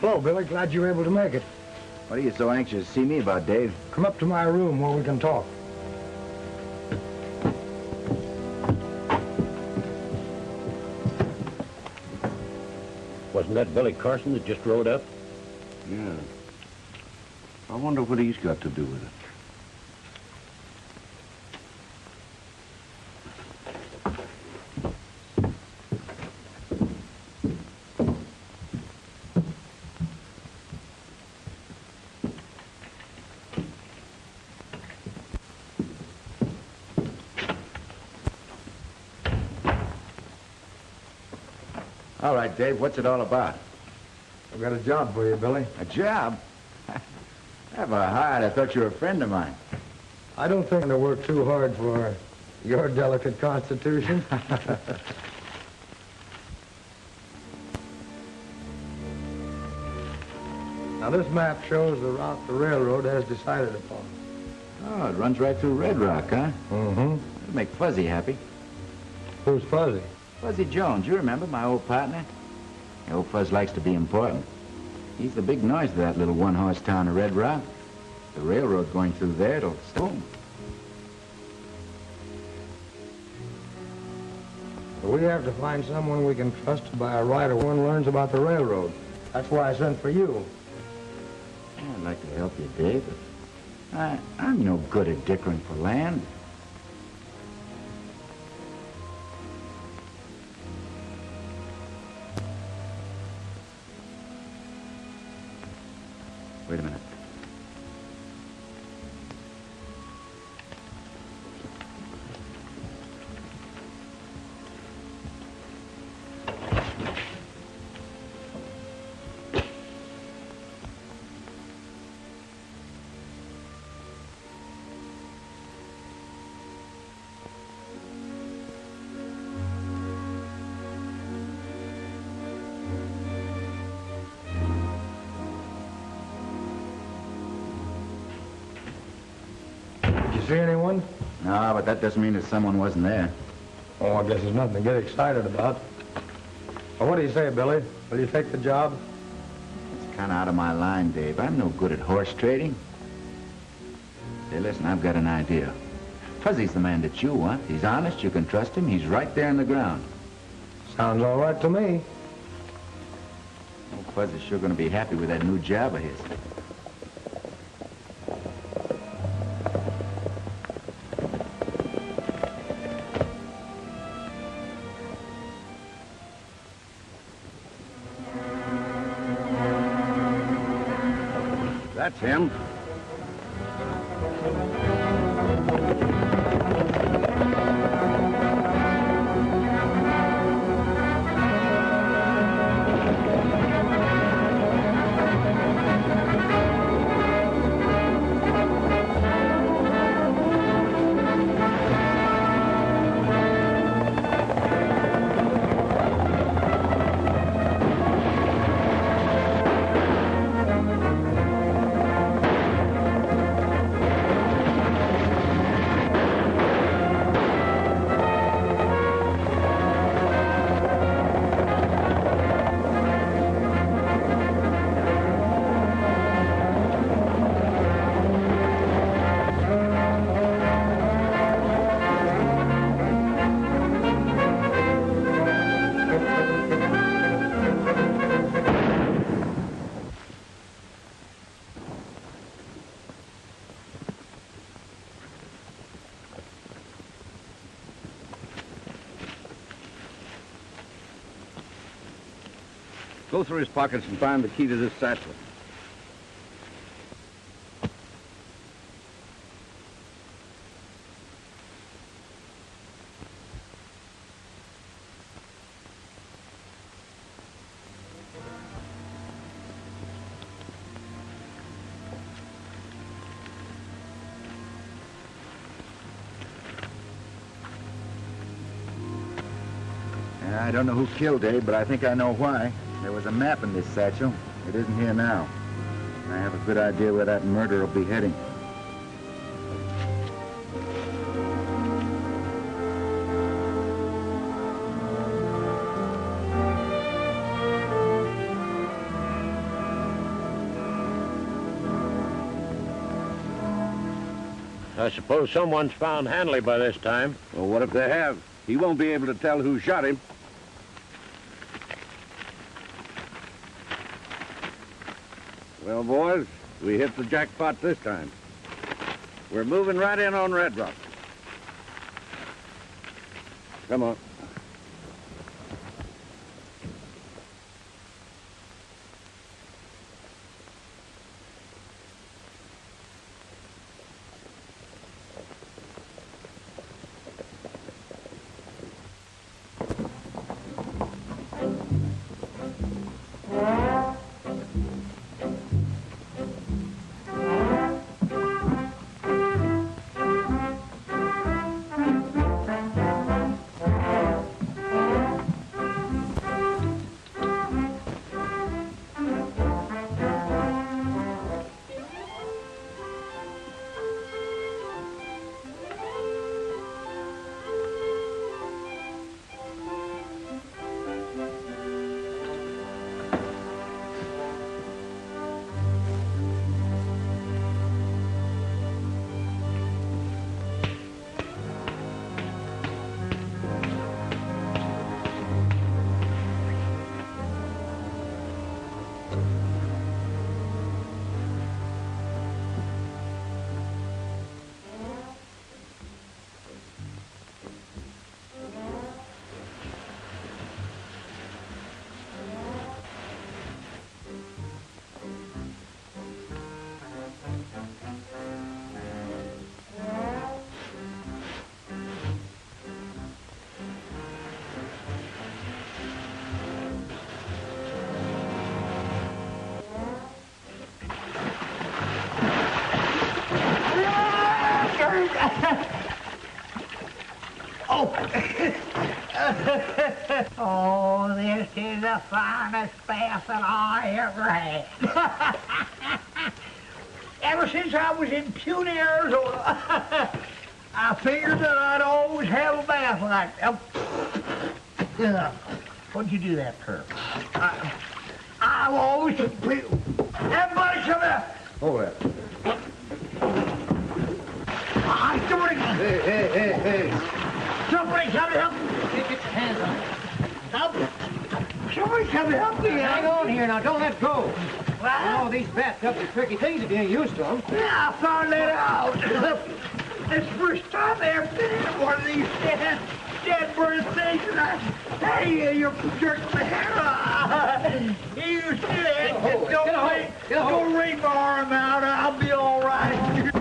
Hello, Billy. Glad you were able to make it. What are you so anxious to see me about, Dave? Come up to my room where we can talk. Wasn't that Billy Carson that just rode up? Yeah. I wonder what he's got to do with it. All right, Dave, what's it all about? I've got a job for you, Billy. A job? Have a heart. I thought you were a friend of mine. I don't think I'm going to work too hard for your delicate constitution. Now, this map shows the route the railroad has decided upon. Oh, it runs right through Red Rock, huh? Mm-hmm. It'll make Fuzzy happy. Who's Fuzzy? Fuzzy Jones, you remember, my old partner? The old Fuzz likes to be important. He's the big noise of that little one-horse town of Red Rock. The railroad going through there, it'll stop. We have to find someone we can trust to buy a rider one learns about the railroad. That's why I sent for you. I'd like to help you, Dave, but I'm no good at dickering for land. Wait a minute. See anyone? No, but that doesn't mean that someone wasn't there. Oh, I guess there's nothing to get excited about. Well, what do you say, Billy? Will you take the job? It's kind of out of my line, Dave. I'm no good at horse trading. Hey, listen, I've got an idea. Fuzzy's the man that you want. He's honest, you can trust him. He's right there in the ground. Sounds all right to me. Oh, Fuzzy's sure going to be happy with that new job of his. That's him. Go through his pockets and find the key to this satchel. I don't know who killed Dave, but I think I know why. There was a map in this satchel. It isn't here now. I have a good idea where that murderer will be heading. I suppose someone's found Hanley by this time. Well, what if they have? He won't be able to tell who shot him. Well, boys, we hit the jackpot this time. We're moving right in on Red Rock. Come on. Oh, this is the finest bath that I ever had. Ever since I was in puny Arizona, I figured that I'd always have a bath like that. What'd you do that for? I've always... Everybody come here! Hold that. Somebody... Hey. Somebody come help me! Get your hands on it. Somebody come help me! Hang on here now, don't let go. Well, Oh, these bathtubs are tricky things if you ain't used to them. yeah, I found that out. It's the first time I ever been in one of these dead bird things, and hey, you're jerking my hair off. You said, don't wring my arm out, I'll be all right.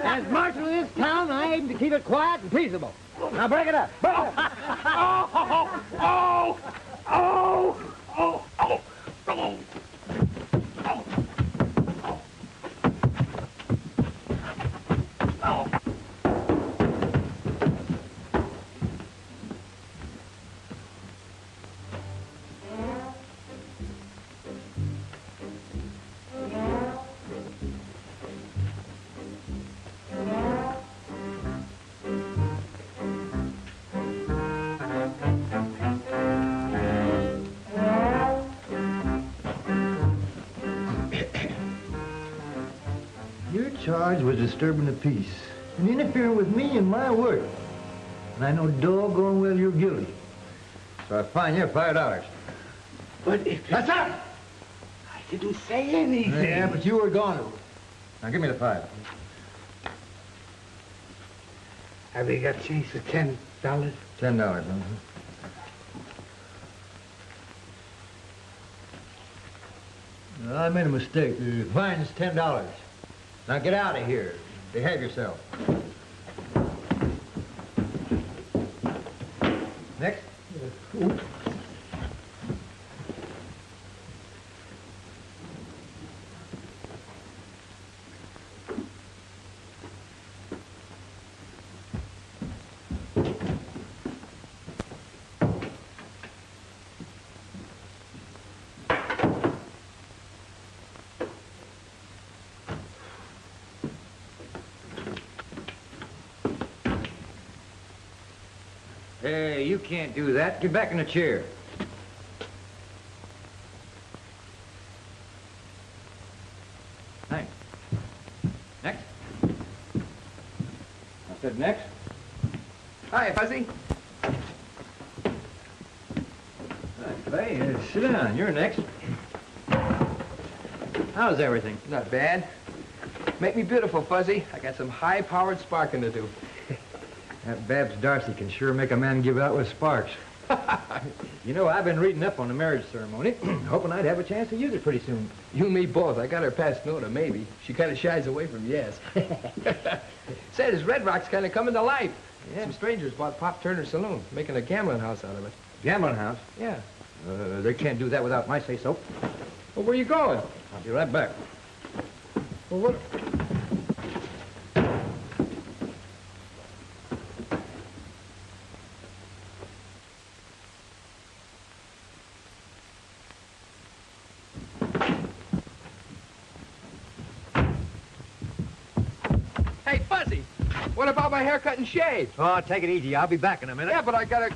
As marshal of this town, I aim to keep it quiet and peaceable. Now break it up. Break it up. Your charge was disturbing the peace and interfering with me and my work. And I know doggone well you're guilty. So I fine you $5. But if... That's up! I didn't say anything. Yeah, but you were going to. Now, give me the 5. Have you got change for $10? $10, I made a mistake. The fine's $10. Now get out of here. Behave yourself. Next. Hey, you can't do that. Get back in the chair. Thanks. Next. I said next. Hi, Fuzzy. Hey, sit down. You're next. How's everything? Not bad. Make me beautiful, Fuzzy. I got some high-powered sparking to do. That Babs Darcy can sure make a man give out with sparks. You know, I've been reading up on the marriage ceremony, hoping I'd have a chance to use it pretty soon. You and me both. I got her past no to maybe. She kind of shies away from yes. Says Red Rock's kind of coming to life. Yeah. Some strangers bought Pop Turner's saloon, making a gambling house out of it. Gambling house? Yeah. They can't do that without my say-so. Well, where you going? I'll be right back. Well, what? Hey, Fuzzy, what about my haircut and shave? Oh, take it easy. I'll be back in a minute. Yeah, but I gotta...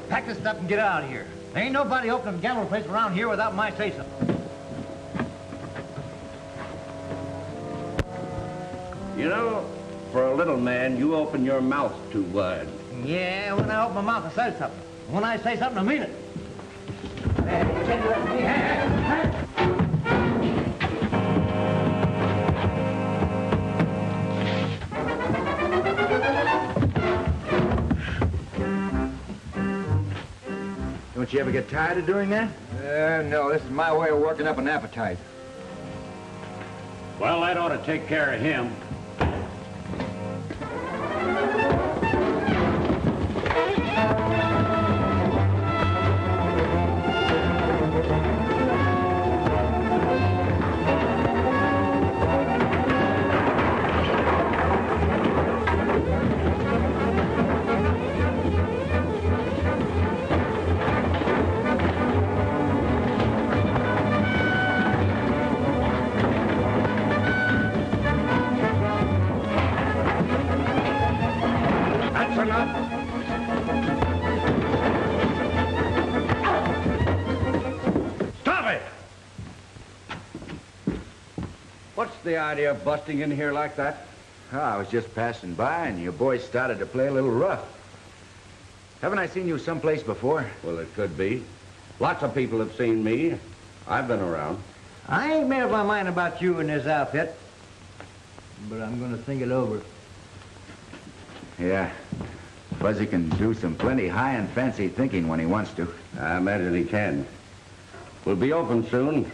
Pack this stuff and get out of here. There ain't nobody opening a gambling place around here without my say-so. You know, for a little man, you open your mouth too wide. Yeah, when I open my mouth, I say something. When I say something, I mean it. Hey, you can't do that to me. Hey. Don't you ever get tired of doing that? No, this is my way of working up an appetite. Well, that ought to take care of him. What's the idea of busting in here like that? Oh, I was just passing by, and your boys started to play a little rough. Haven't I seen you someplace before? Well, it could be. Lots of people have seen me. I've been around. I ain't made up my mind about you and this outfit, but I'm gonna think it over. Yeah. Fuzzy can do some plenty high and fancy thinking when he wants to. I imagine he can. We'll be open soon.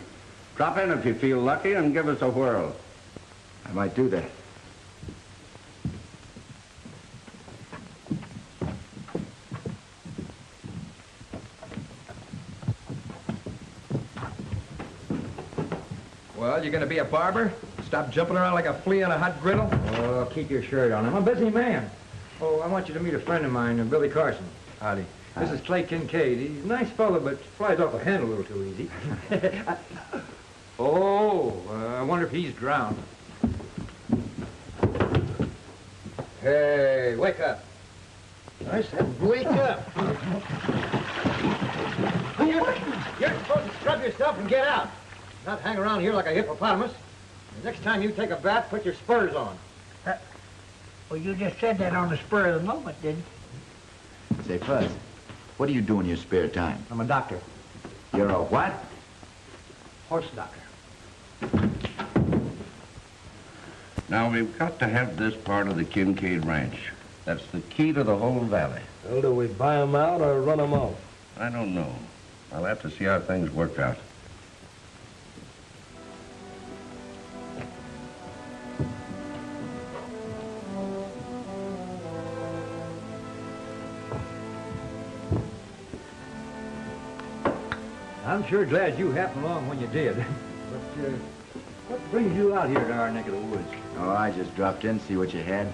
Drop in if you feel lucky and give us a whirl. I might do that. Well, you gonna be a barber? Stop jumping around like a flea on a hot griddle? Oh, keep your shirt on. I'm a busy man. Oh, I want you to meet a friend of mine, Billy Carson. Howdy. This is Clay Kincaid. He's a nice fellow, but flies off the handle a little too easy. I wonder if he's drowned. Hey, wake up. I said wake up. You're supposed to scrub yourself and get out. Not hang around here like a hippopotamus. The next time you take a bath, put your spurs on. Well, you just said that on the spur of the moment, didn't you? Say, Fuzz, what do you do in your spare time? I'm a doctor. You're a what? Horse doctor. Now, we've got to have this part of the Kincaid Ranch. That's the key to the whole valley. Well, do we buy them out or run them off? I don't know. I'll have to see how things work out. I'm sure glad you happened along when you did. But what brings you out here to our neck of the woods? Oh, I just dropped in, see what you had.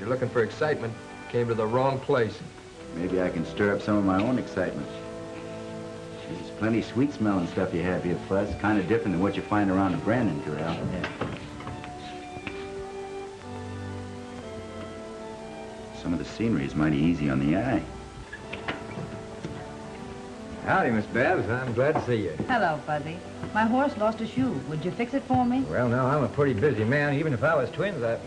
You're looking for excitement. Came to the wrong place. Maybe I can stir up some of my own excitement. There's plenty sweet-smelling stuff you have here, Fuzz. Kind of different than what you find around the Brandon Corral. Yeah. Some of the scenery is mighty easy on the eye. Howdy, Miss Babs. I'm glad to see you. Hello, Fuzzy. My horse lost a shoe. Would you fix it for me? Well, now, I'm a pretty busy man. Even if I was twins, it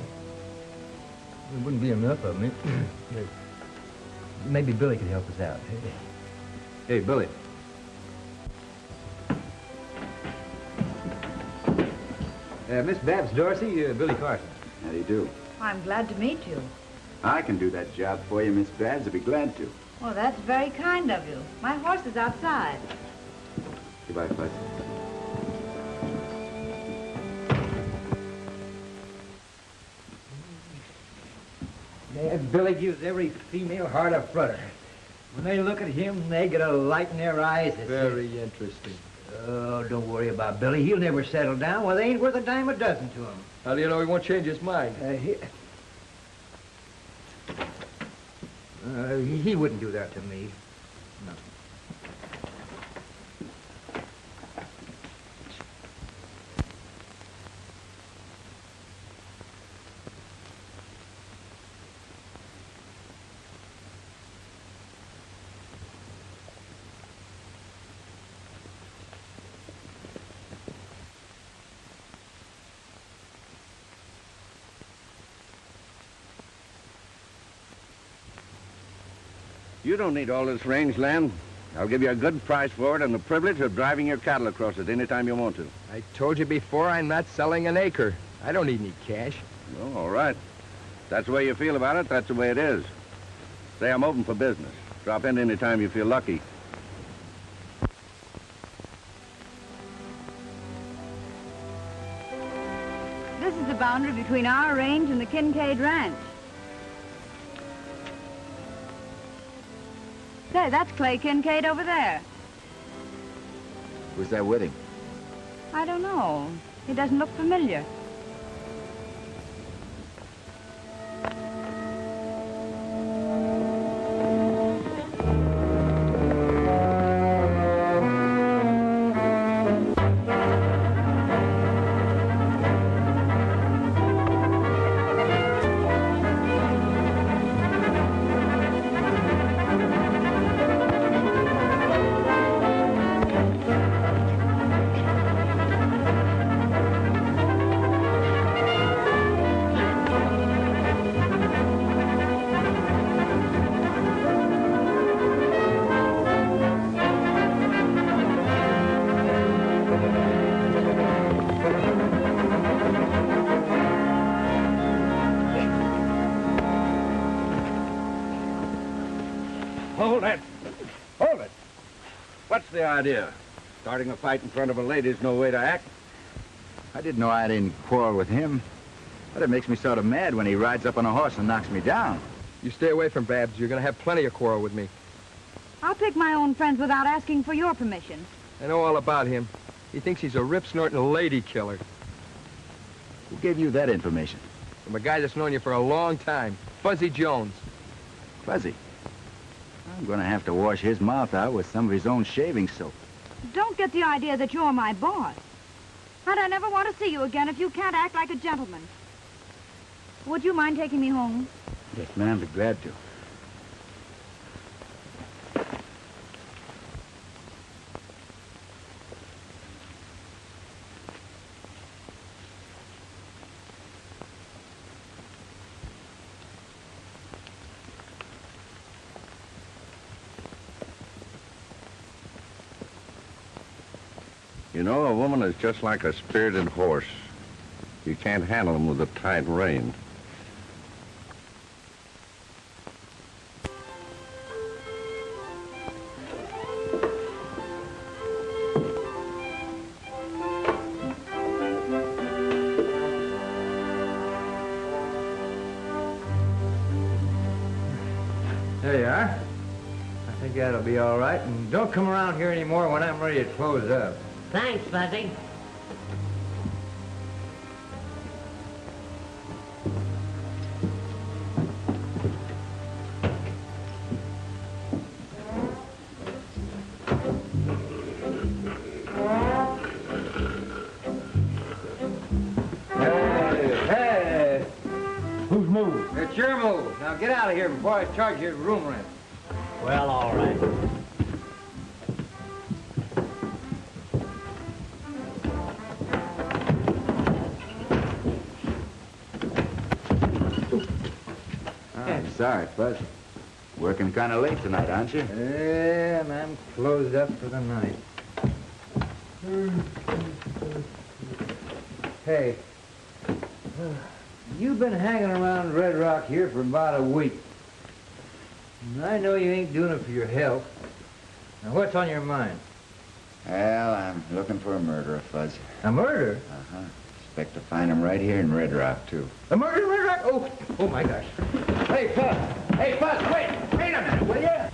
wouldn't be enough of me. Maybe Billy could help us out. Hey, Billy. Miss Babs Dorsey, Billy Carson. How do you do? I'm glad to meet you. I can do that job for you, Miss Babs. I'd be glad to. Well, that's very kind of you. My horse is outside. Goodbye, Fuzz. Billy gives every female heart a flutter. When they look at him, they get a light in their eyes. Very interesting. Oh, don't worry about Billy. He'll never settle down. Well, they ain't worth a dime a dozen to him. How do you know he won't change his mind? He wouldn't do that to me. No. You don't need all this rangeland. I'll give you a good price for it and the privilege of driving your cattle across it anytime you want to. I told you before, I'm not selling an acre. I don't need any cash. Well, all right. That's the way you feel about it, that's the way it is. Say I'm open for business. Drop in anytime you feel lucky. This is the boundary between our range and the Kincaid Ranch. Say, that's Clay Kincaid over there. Who's that with him? I don't know. He doesn't look familiar. Hold it. Hold it. What's the idea? Starting a fight in front of a lady's no way to act. I didn't know I didn't quarrel with him. But it makes me sort of mad when he rides up on a horse and knocks me down. You stay away from Babs. You're going to have plenty of quarrel with me. I'll pick my own friends without asking for your permission. I know all about him. He thinks he's a rip-snorting lady killer. Who gave you that information? From a guy that's known you for a long time. Fuzzy Jones. Fuzzy. I'm going to have to wash his mouth out with some of his own shaving soap. Don't get the idea that you're my boss. And I never want to see you again if you can't act like a gentleman. Would you mind taking me home? Yes, ma'am, be glad to. You know, a woman is just like a spirited horse. You can't handle them with a tight rein. There you are. I think that'll be all right. And don't come around here anymore when I'm ready to close up. Thanks, Fuzzy. Hey! Whose move? It's your move. Now get out of here before I charge you room rent. Well, all right. I'm sorry, Fuzz. Working kind of late tonight, aren't you? Yeah, and I'm closed up for the night. Hey, you've been hanging around Red Rock here for about a week. And I know you ain't doing it for your health. Now, what's on your mind? Well, I'm looking for a murderer, Fuzz. A murder? Uh-huh. Expect to find him right here in Red Rock, too. A murder in Red Rock? Oh my gosh. Hey, Fuzz! Hey, Fuzz, wait a minute, will you?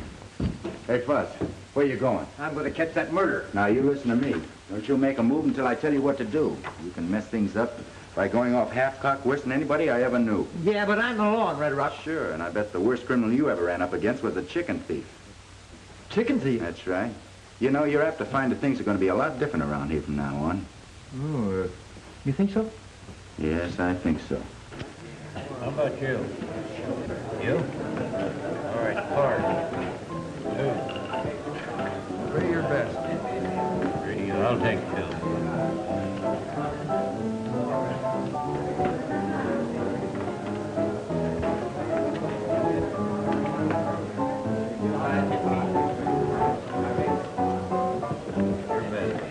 Hey, Fuzz, where you going? I'm going to catch that murderer. Now, you listen to me. Don't you make a move until I tell you what to do. You can mess things up by going off half-cocked worse than anybody I ever knew. Yeah, but I'm the law in Red Rock. Sure, and I bet the worst criminal you ever ran up against was a chicken thief. Chicken thief? That's right. You know, you're apt to find that things are going to be a lot different around here from now on. Oh, you think so? Yes, I think so. How about you? You? All right, card. 2. Three your best. 3. I'll take 2.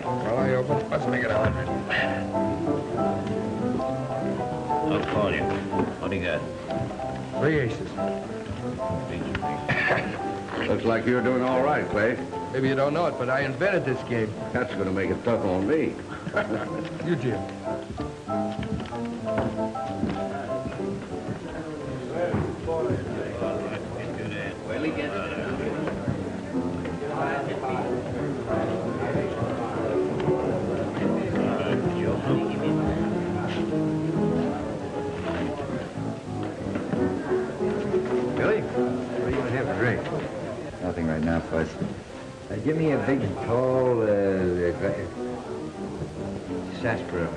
Well, I open. Let's make it 100. I'll call you. What do you got? 3 aces. Looks like you're doing all right, Clay. Maybe you don't know it, but I invented this game. That's going to make it tough on me. You, Jim. Well, he gets Billy, what are you going to have to drink? Nothing right now, Fuzz. Give me a big, tall, sarsaparilla.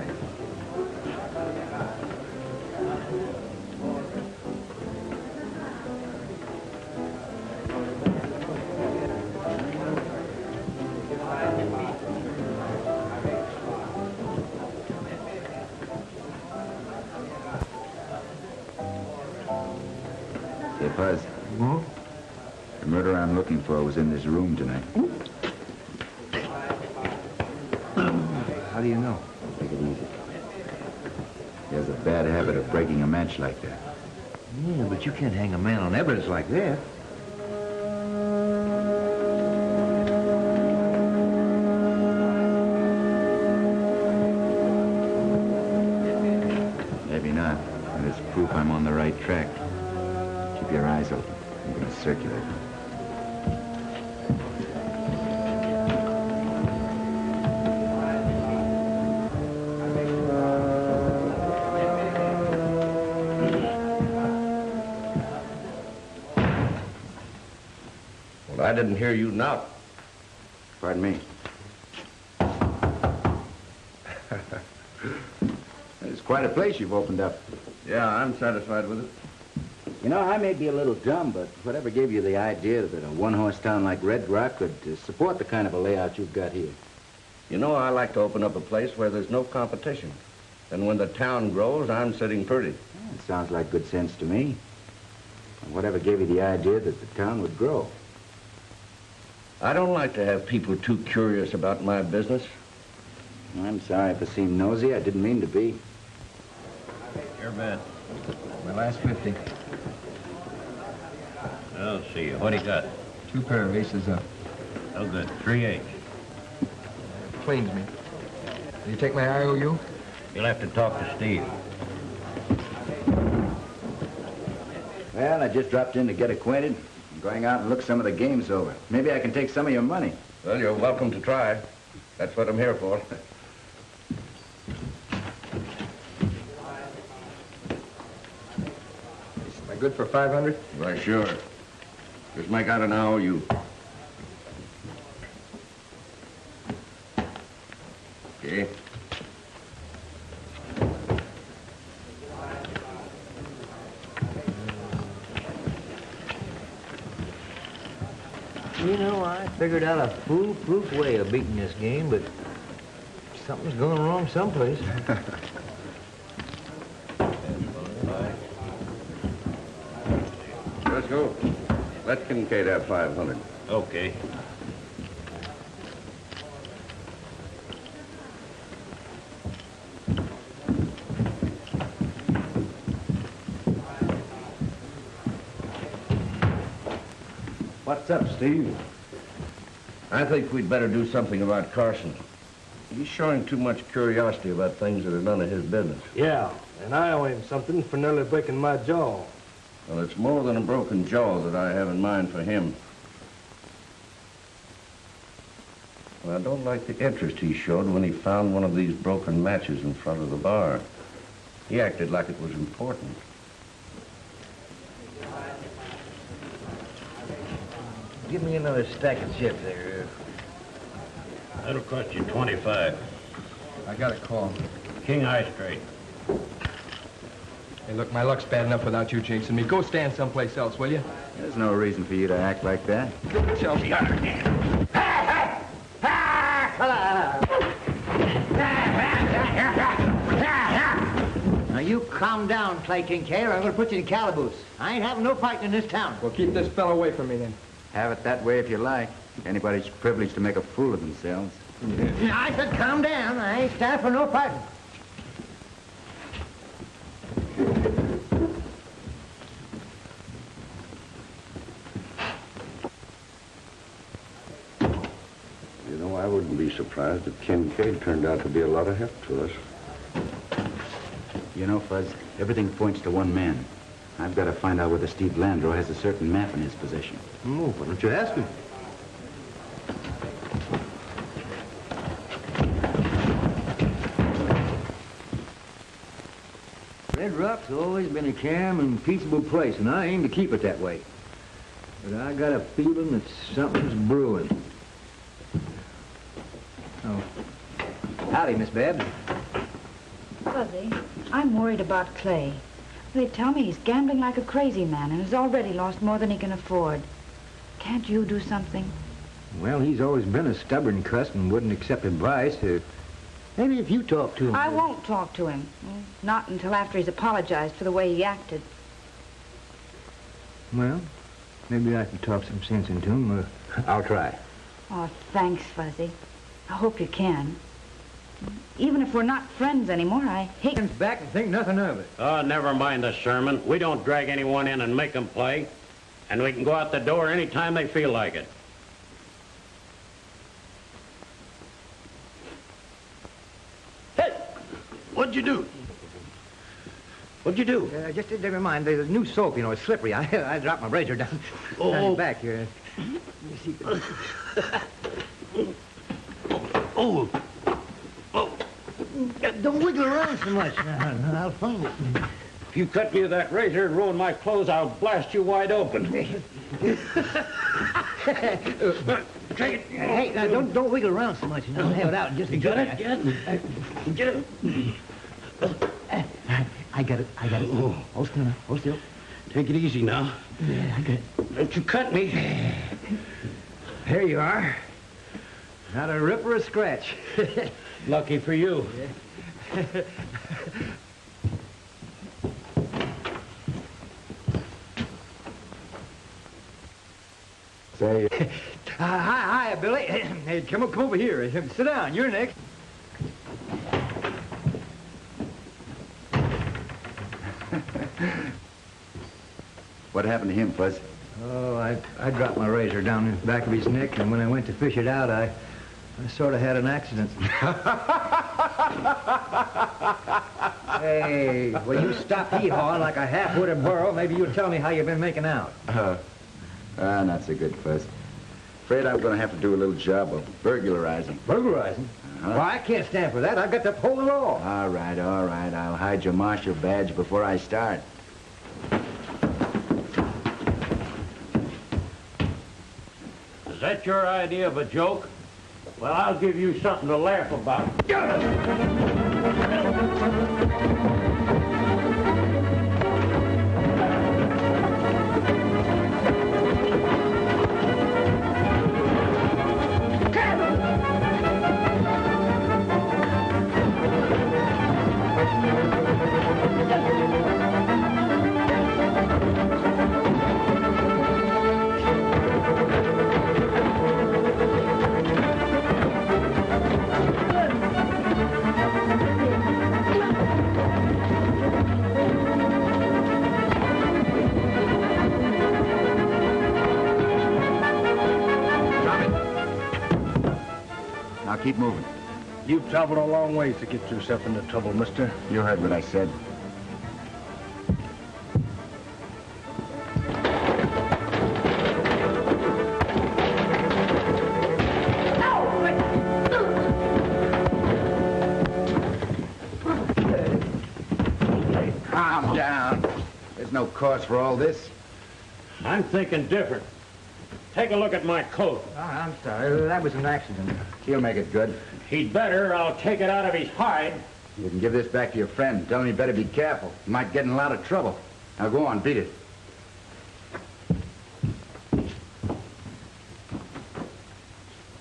Say, Fuzz. Hmm? The murderer I'm looking for was in this room tonight. How do you know? Take it easy. He has a bad habit of breaking a match like that. Yeah, but you can't hang a man on evidence like that. Maybe not, but it's proof I'm on the right track. Keep your eyes open. I'm going to circulate. Well, I didn't hear you knock. Pardon me. It's quite a place you've opened up. Yeah, I'm satisfied with it. You know, I may be a little dumb, but whatever gave you the idea that a one-horse town like Red Rock could support the kind of a layout you've got here? You know, I like to open up a place where there's no competition. And when the town grows, I'm sitting pretty. Well, it sounds like good sense to me. And whatever gave you the idea that the town would grow? I don't like to have people too curious about my business. I'm sorry if I seem nosy. I didn't mean to be. Your bet. My last 50. I'll see you. What do you got? 2 pair of aces up. Oh, good. 3-8. Cleans me. Will you take my IOU? You'll have to talk to Steve. Well, I just dropped in to get acquainted. I'm going out and look some of the games over. Maybe I can take some of your money. Well, you're welcome to try. That's what I'm here for. Am I good for 500? Why, sure. Just make out an IOU. Okay. You know, I figured out a foolproof way of beating this game, but something's going wrong someplace. Let's go. Let Kincaid have 500. Okay. What's up, Steve? I think we'd better do something about Carson. He's showing too much curiosity about things that are none of his business. Yeah, and I owe him something for nearly breaking my jaw. Well, it's more than a broken jaw that I have in mind for him. Well, I don't like the interest he showed when he found one of these broken matches in front of the bar. He acted like it was important. Give me another stack of chips there. That'll cost you 25. I got a call. King high straight. Hey, look, my luck's bad enough without you jinxing me. Go stand someplace else, will you? There's no reason for you to act like that. Chelsea. Now, you calm down, Clay Kincaid, or I'm going to put you in calaboose. I ain't having no fighting in this town. Well, keep this fellow away from me, then. Have it that way if you like. Anybody's privileged to make a fool of themselves. I said calm down. I ain't standing for no fighting. You know, I wouldn't be surprised if Kincaid turned out to be a lot of help to us. You know, Fuzz, everything points to one man. I've got to find out whether Steve Landreau has a certain map in his possession. Oh, why don't you ask him? Red Rock's always been a calm and peaceable place, and I aim to keep it that way. But I got a feeling that something's brewing. Oh. Howdy, Miss Babs. Fuzzy, I'm worried about Clay. They tell me he's gambling like a crazy man and has already lost more than he can afford. Can't you do something? Well, he's always been a stubborn cuss and wouldn't accept advice. Maybe if you talk to him. I won't talk to him. Not until after he's apologized for the way he acted. Well, maybe I can talk some sense into him. I'll try. Oh, thanks, Fuzzy. I hope you can. Even if we're not friends anymore, I hate... Back and think nothing of it. Oh, never mind the sermon. We don't drag anyone in and make them play. And we can go out the door any time they feel like it. Hey! What'd you do? What'd you do? Just never mind. There's new soap, you know. It's slippery. I dropped my razor down Oh. back here. Let me see. Oh! Don't wiggle around so much. I'll find it. If you cut me with that razor and ruin my clothes, I'll blast you wide open. Take it. Hey, now, don't wiggle around so much. I'll have it out in just a You got minute. it? Get it? I got it. Oh, hold still. Hold still. Take it easy now. Yeah, I got it. Don't you cut me. There you are. Not a rip or a scratch. Lucky for you. Say, Hi, Billy. Hey, come over here. Sit down. You're next. What happened to him, Fuzz? Oh, I dropped my razor down the back of his neck, and when I went to fish it out, I sort of had an accident. Hey, will you stop hee-hawing like a half-witted burro? Maybe you'll tell me how you've been making out. Not so good, Fuzz. Afraid I'm going to have to do a little job of burglarizing. Burglarizing? Well, I can't stand for that. I've got to uphold the law. All right. I'll hide your marshal badge before I start. Is that your idea of a joke? Well, I'll give you something to laugh about. Now keep moving. You've traveled a long ways to get yourself into trouble, mister. You heard what I said. Calm down. There's no cause for all this. I'm thinking different. Take a look at my coat. Oh, I'm sorry. That was an accident. He'll make it good. He'd better, or I'll take it out of his hide. You can give this back to your friend. Tell him he better be careful. He might get in a lot of trouble. Now go on, beat it.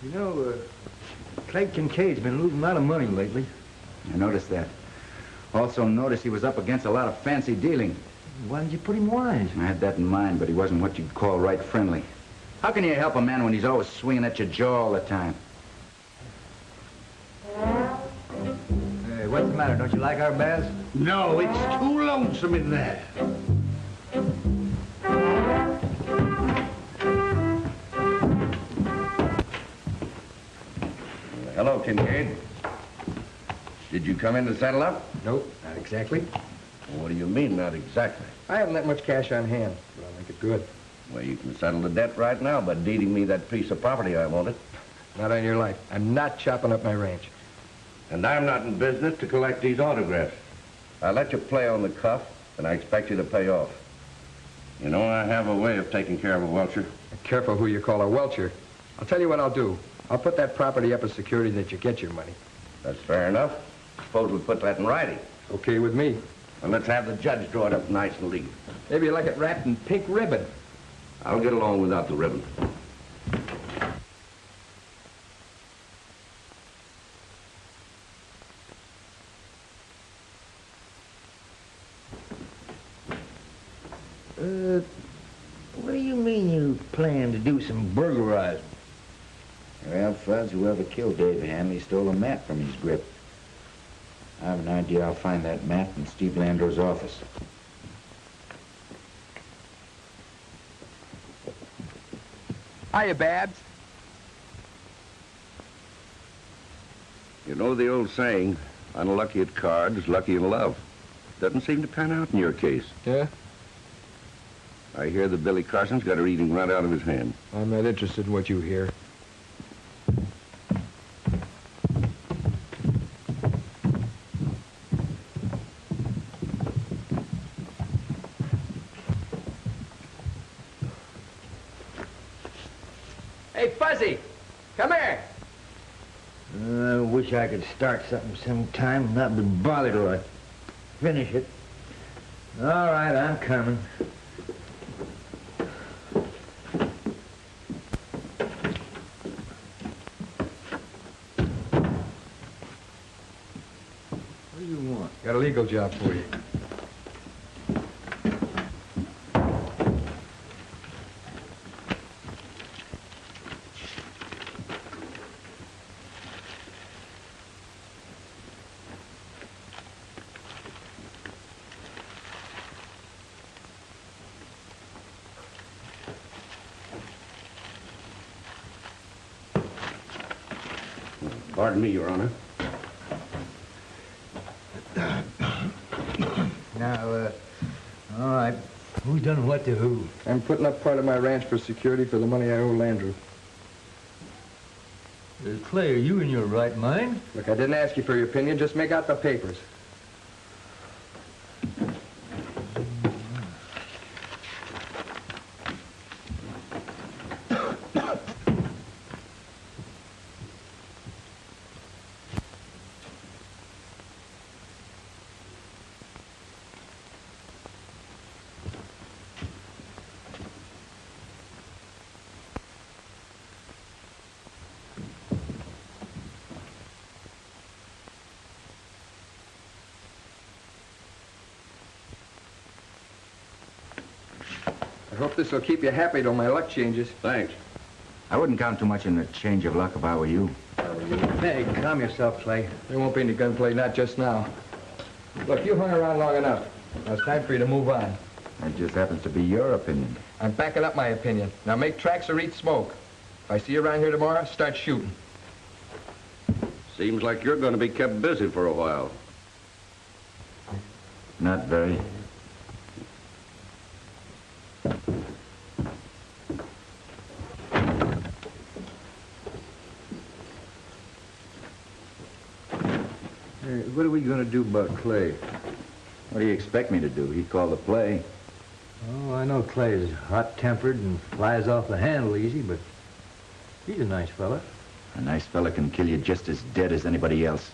You know, Craig Kincaid's been losing a lot of money lately. I noticed that. Also noticed he was up against a lot of fancy dealing. Why did you put him wise? I had that in mind, but he wasn't what you'd call right friendly. How can you help a man when he's always swinging at your jaw all the time? Hey, what's the matter? Don't you like our baths? No, it's too lonesome in there. Hello, Kincaid. Did you come in to settle up? Nope, not exactly. What do you mean, not exactly? I haven't that much cash on hand, but I'll make it good. Well, you can settle the debt right now by deeding me that piece of property I wanted. Not on your life. I'm not chopping up my ranch. And I'm not in business to collect these autographs. I let you play on the cuff, and I expect you to pay off. You know, I have a way of taking care of a welcher. Careful who you call a welcher. I'll tell you what I'll do. I'll put that property up as security that you get your money. That's fair enough. Suppose we put that in writing. Okay with me. And let's have the judge draw it up nice and legal. Maybe you like it wrapped in pink ribbon. I'll get along without the ribbon. What do you mean you plan to do some burglarizing? Well, Fuzz, whoever killed Dave Hanley stole a map from his grip. I have an idea I'll find that map in Steve Landau's office. Hiya, Babs. You know the old saying, unlucky at cards, lucky in love. Doesn't seem to pan out in your case. Yeah? I hear that Billy Carson's got her eating right out of his hand. I'm not interested in what you hear. Hey, Fuzzy, come here. I wish I could start something sometime and not be bothered till I finish it. All right, I'm coming. What do you want? Got a legal job for you. Pardon me, Your Honor. Now, all right. Who's done what to who? I'm putting up part of my ranch for security for the money I owe Landrew. Clay, are you in your right mind? Look, I didn't ask you for your opinion. Just make out the papers. I hope this will keep you happy till my luck changes. Thanks. I wouldn't count too much in the change of luck if I were you. Hey, calm yourself, Clay. There won't be any gunplay, not just now. Look, you hung around long enough. Now it's time for you to move on. That just happens to be your opinion. I'm backing up my opinion. Now make tracks or eat smoke. If I see you around here tomorrow, start shooting. Seems like you're going to be kept busy for a while. Not very. Hey, what are we going to do about Clay? What do you expect me to do? He called the play. Oh, I know Clay's hot-tempered and flies off the handle easy, but he's a nice fella. A nice fella can kill you just as dead as anybody else.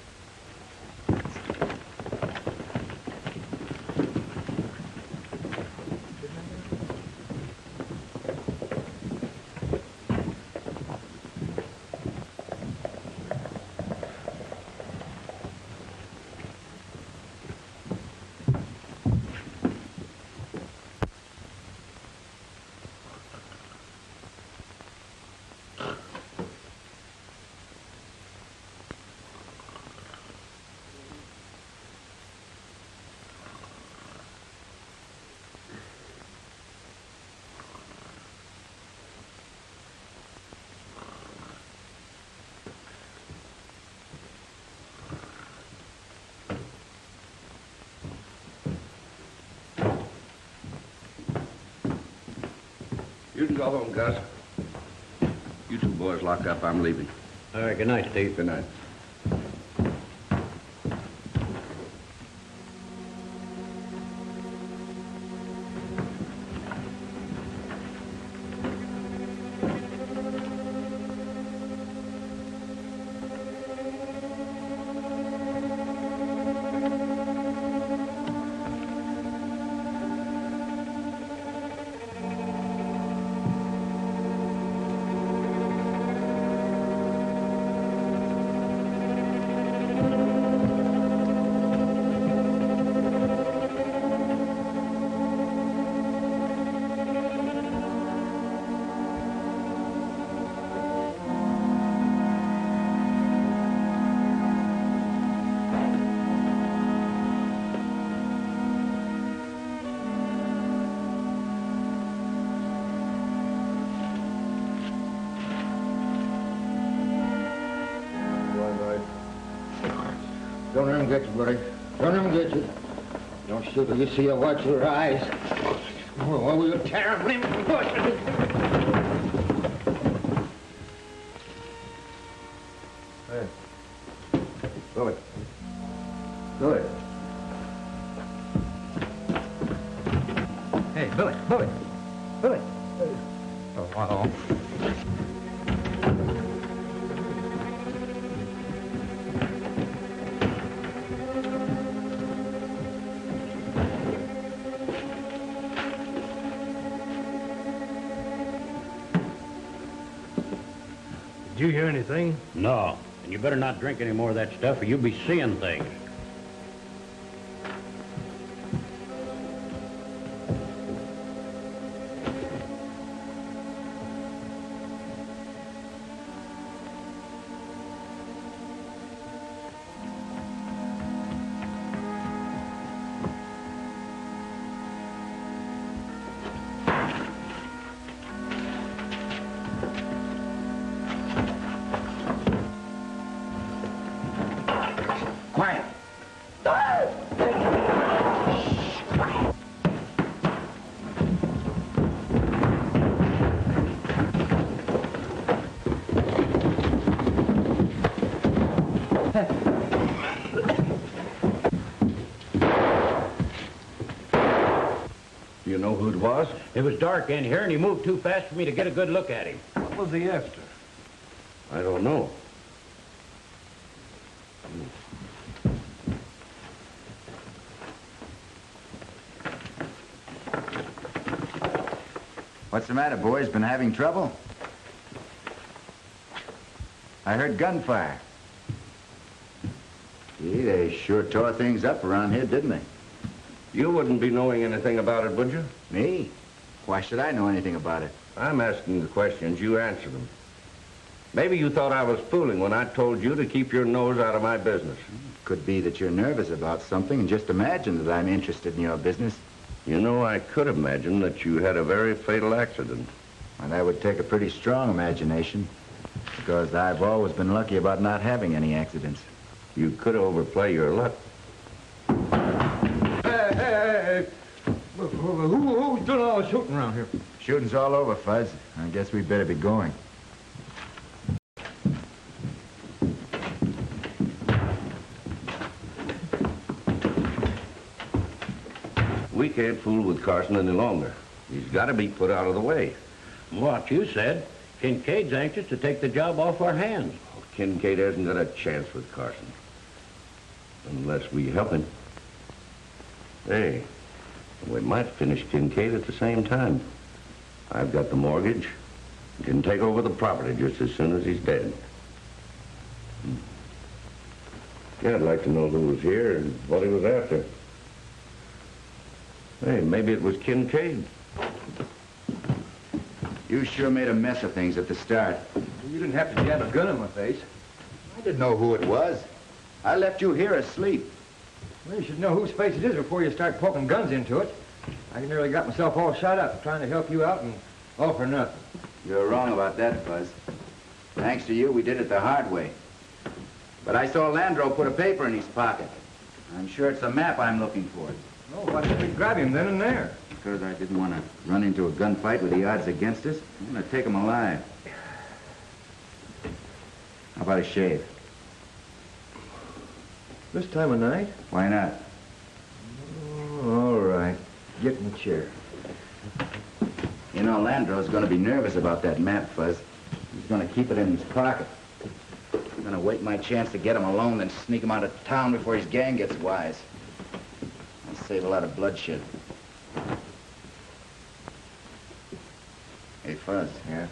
You can go home, Gus. You two boys lock up. I'm leaving. All right, good night, Steve. Good night. Don't let him get you, buddy. Don't let him get you. Don't shoot her. You see her. Watch her eyes. What will you tear him limb from bushes? Hey. Billy. Billy. Hey, Billy, Billy, Billy. Oh, wow. Did you hear anything? No. And you better not drink any more of that stuff or you'll be seeing things. Do you know who it was? It was dark in here, and he moved too fast for me to get a good look at him. What was he after? I don't know. What's the matter, boys? Been having trouble? I heard gunfire. Gee, they sure tore things up around here, didn't they? You wouldn't be knowing anything about it, would you? Me? Why should I know anything about it? I'm asking the questions. You answer them. Maybe you thought I was fooling when I told you to keep your nose out of my business. Could be that you're nervous about something and just imagine that I'm interested in your business. You know, I could imagine that you had a very fatal accident. And that would take a pretty strong imagination, because I've always been lucky about not having any accidents. You could overplay your luck. Hey. Who's doing all the shooting around here? Shooting's all over, Fuzz. I guess we'd better be going. We can't fool with Carson any longer. He's got to be put out of the way. What you said, Kincaid's anxious to take the job off our hands. Kincaid hasn't got a chance with Carson. Unless we help him. Hey, we might finish Kincaid at the same time. I've got the mortgage. You can take over the property just as soon as he's dead. Yeah, I'd like to know who was here and what he was after. Hey, maybe it was Kincaid. You sure made a mess of things at the start. You didn't have to jab a gun in my face. I didn't know who it was. I left you here asleep. Well, you should know whose face it is before you start poking guns into it. I nearly got myself all shot up trying to help you out and all for nothing. You're wrong about that, Fuzz. Thanks to you, we did it the hard way. But I saw Landro put a paper in his pocket. I'm sure it's the map I'm looking for. Oh, why didn't we grab him then and there? Because I didn't want to run into a gunfight with the odds against us. I'm going to take him alive. How about a shave? This time of night? Why not? Oh, all right. Get in the chair. You know, Landro's going to be nervous about that map, Fuzz. He's going to keep it in his pocket. I'm going to wait my chance to get him alone, then sneak him out of town before his gang gets wise. I'll save a lot of bloodshed. Hey, Fuzz. Yeah?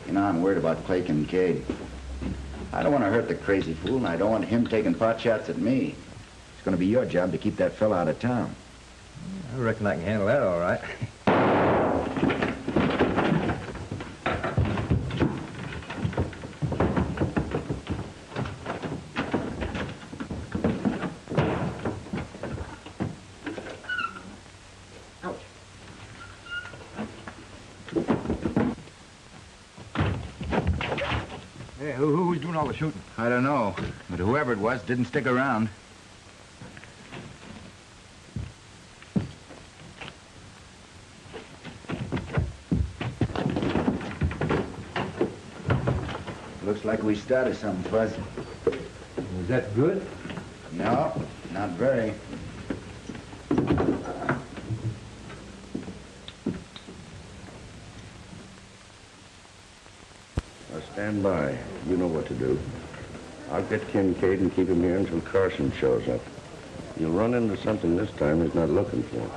You know, I'm worried about Clay Kincaid. I don't want to hurt the crazy fool, and I don't want him taking pot shots at me. It's going to be your job to keep that fella out of town. I reckon I can handle that all right. Hey, who's doing all the shooting? I don't know, but whoever it was didn't stick around. Looks like we started something, Fuzz. Was that good? No, not very. Now stand by. You know what to do. I'll get Kincaid and keep him here until Carson shows up. You'll run into something this time he's not looking for.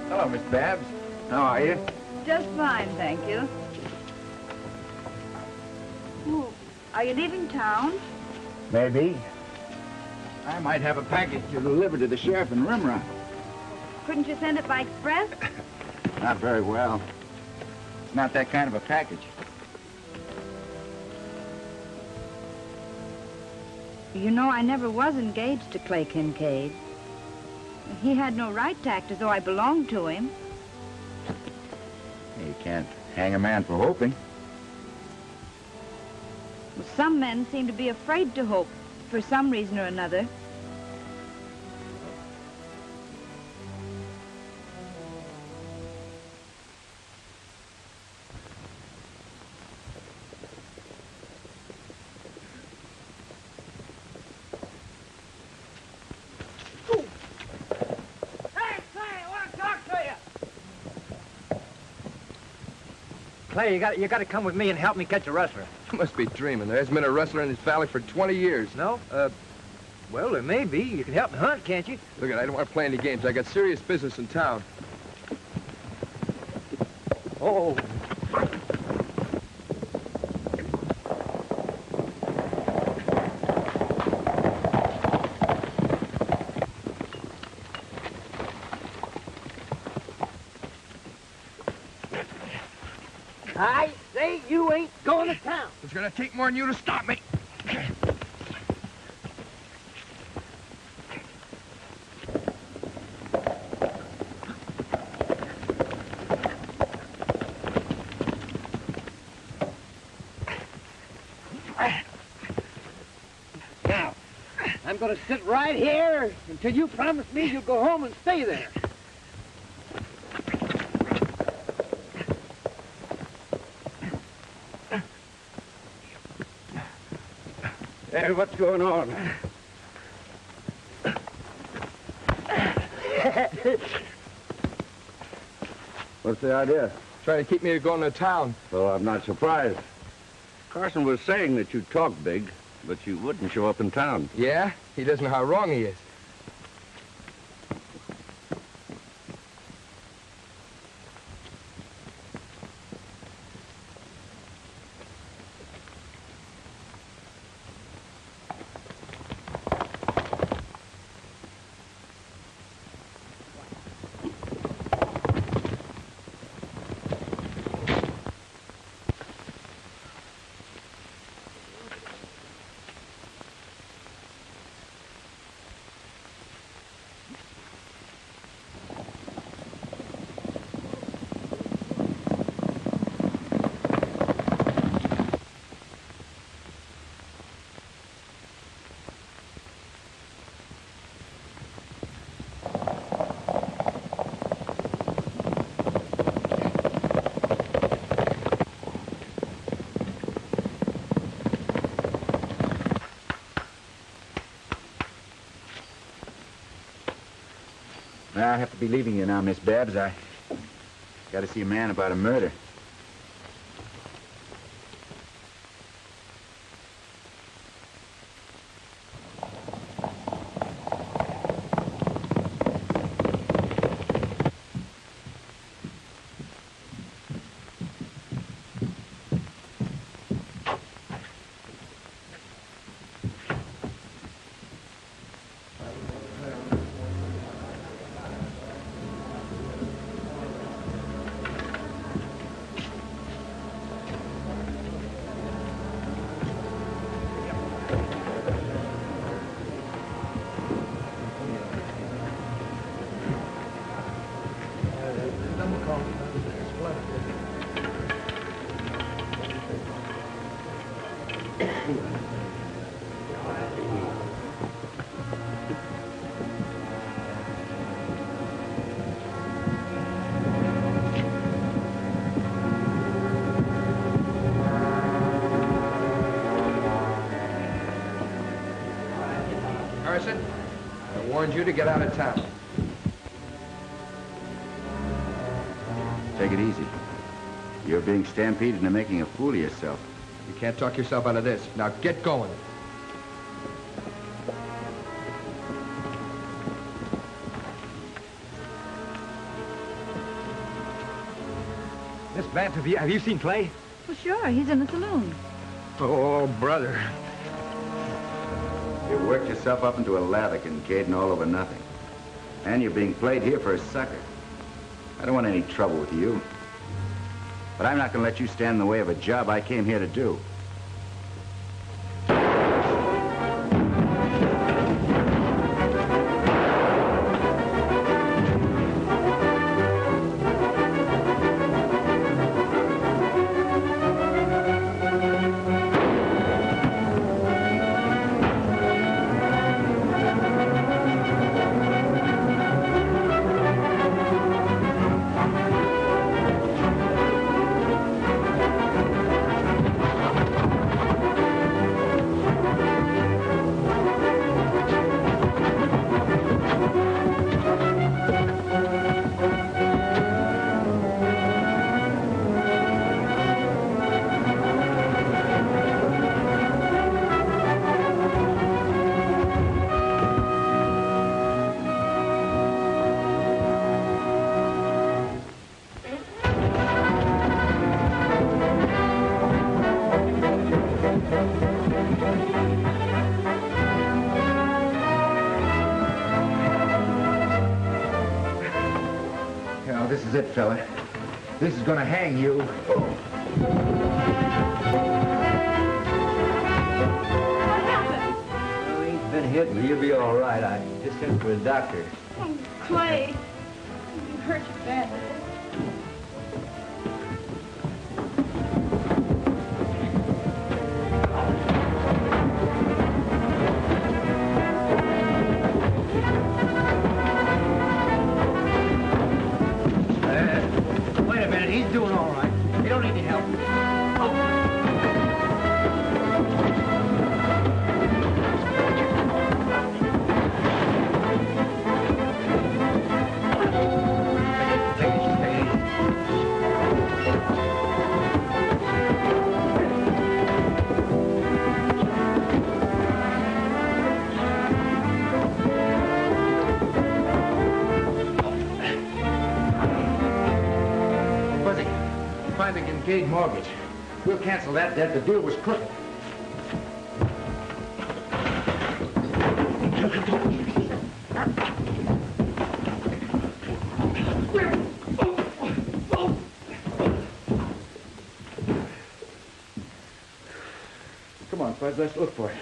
Hello, Miss Babs. How are you? Just fine, thank you. Oh, are you leaving town? Maybe. I might have a package to deliver to the sheriff in Rimrock. Couldn't you send it by express? Not very well. It's not that kind of a package. You know, I never was engaged to Clay Kincaid. He had no right to act as though I belonged to him. You can't hang a man for hoping. Well, some men seem to be afraid to hope for some reason or another. Clay, you got to come with me and help me catch a rustler. You must be dreaming. There hasn't been a rustler in this valley for 20 years. No? Well, there may be. You can help me hunt, can't you? Look, I don't want to play any games. I got serious business in town. Oh. I say you ain't going to town. It's going to take more than you to stop me. Now, I'm going to sit right here until you promise me you'll go home and stay there. Hey, what's going on? What's the idea? Trying to keep me going to town. Well, I'm not surprised. Carson was saying that you talk big, but you wouldn't show up in town. Yeah? He doesn't know how wrong he is. I have to be leaving you now, Miss Babs. I got to see a man about a murder. Carson, I warned you to get out of town. Take it easy. You're being stampeded into making a fool of yourself. You can't talk yourself out of this. Now get going. Miss Babs, have you seen Clay? Well, sure. He's in the saloon. Oh, brother. You worked yourself up into a lather, Kincaid, and all over nothing. And you're being played here for a sucker. I don't want any trouble with you. But I'm not going to let you stand in the way of a job I came here to do. it, fella. This is gonna hang you. What happened? Well, he's been hit, but he'll be all right. I just sent for a doctor. Oh, Clay. You hurt your back. Wait a minute, he's doing all right. You don't need any help. Fuzzy, find the Kincaid mortgage. We'll cancel that debt. The deal was crooked. Come on, Fuzz, let's look for it.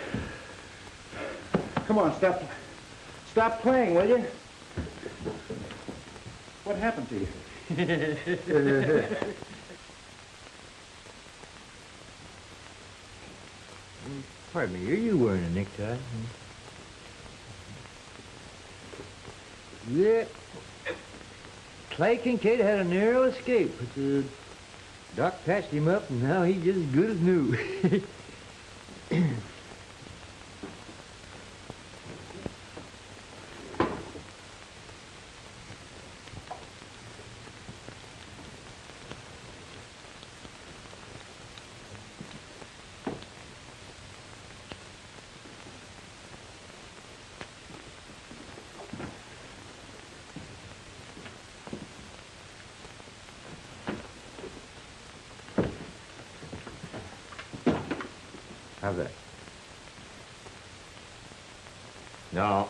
Come on, stop playing, will you? What happened to you? Pardon me, are you wearing a necktie? Yeah. Clay Kincaid had a narrow escape, but Doc patched him up, and now he's just as good as new. How's that? No,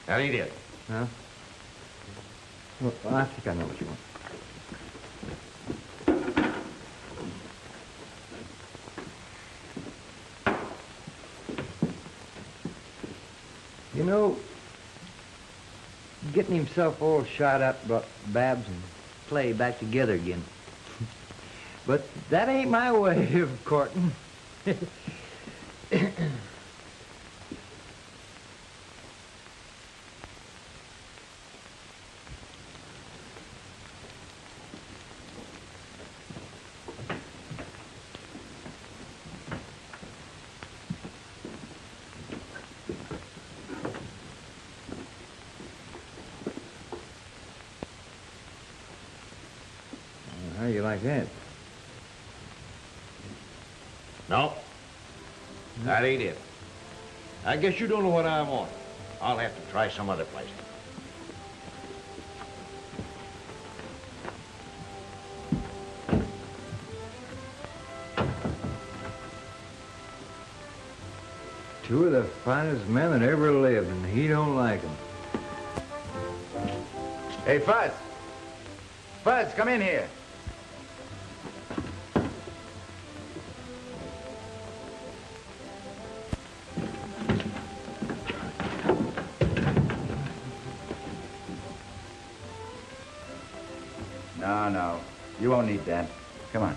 that ain't it. Huh? Well, I think I know what you want. You know, getting himself all shot up brought Babs and Clay back together again. But that ain't my way of courting. How you like that? No, that ain't it. I guess you don't know what I want. I'll have to try some other place. Two of the finest men that ever lived, and he don't like them. Hey, Fuzz. Fuzz, come in here. No. You won't need that. Come on.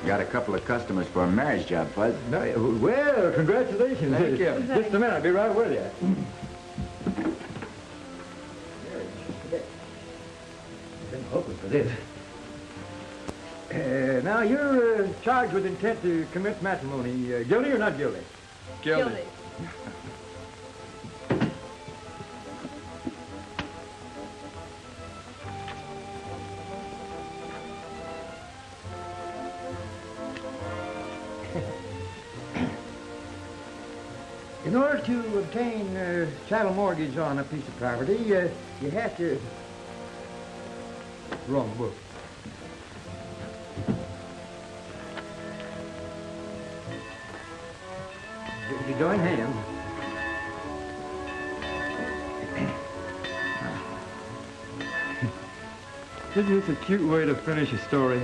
Got a couple of customers for a marriage job, Fuzz. No, well, congratulations. Thank you. Just a minute, I'll be right with you. Been hoping for this. Now, you're charged with intent to commit matrimony. Guilty or not guilty? Guilty. In order to obtain a chattel mortgage on a piece of property, you have to... Wrong book. You join hands. Isn't this a cute way to finish a story?